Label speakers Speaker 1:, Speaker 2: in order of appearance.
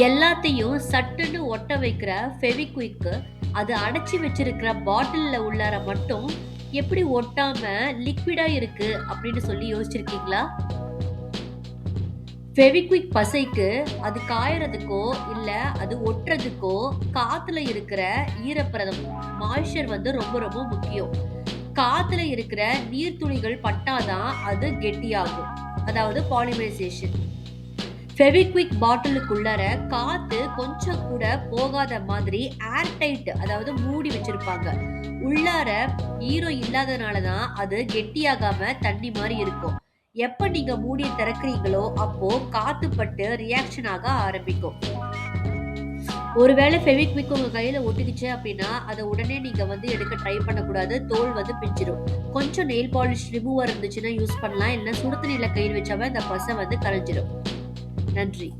Speaker 1: எல்லாத்தையும் சட்டுன்னு ஒட்ட வைக்கிற ஃபெவிக்விக்கு அது அடைச்சி வச்சிருக்கிற பாட்டில்ல உள்ளார மட்டும் எப்படி ஒட்டாம லிக்விடா இருக்கு அப்படின்னு சொல்லி யோசிச்சிருக்கீங்களா? ஃபெவிக்விக் பசைக்கு அது காயறதுக்கோ இல்ல அது ஒட்டுறதுக்கோ காத்துல இருக்கிற ஈரப்பதம் மாய்ஸ்சர் வந்து ரொம்ப ரொம்ப முக்கியம். காத்துல இருக்கிற நீர்த்துளிகள் பட்டாதான் அது கெட்டியாகும். அதாவது பாலிமரைசேஷன். ஃபெவிக்விக் பாட்டிலுக்குள்ளார காத்து கொஞ்சம் கூட போகாத மாதிரி ஏர் டைட், அதாவது மூடி வச்சிருப்பாங்க. உள்ளார ஈரம் இல்லாதனால தான் அது கெட்டியாகாம தண்ணி மாதிரி இருக்கும். எப்ப நீங்க மூடிய திறக்கிறீங்களோ அப்போ காத்து பட்டு ரியாக்ஷன் ஆக ஆரம்பிக்கும். ஒருவேளை ஃபெவிக்விக் உங்க கையில ஒட்டிக்கிச்சு அப்படின்னா அதை உடனே நீங்க வந்து எடுக்க ட்ரை பண்ணக்கூடாது. தோல் வந்து பிஞ்சிரும். கொஞ்சம் நெயில் பாலிஷ் ரிமூவர் இருந்துச்சுன்னா யூஸ் பண்ணலாம். இல்லைன்னா சுடு தண்ணியில கையில் வச்சாவே அந்த பசை வந்து கரைஞ்சிடும். நன்றி.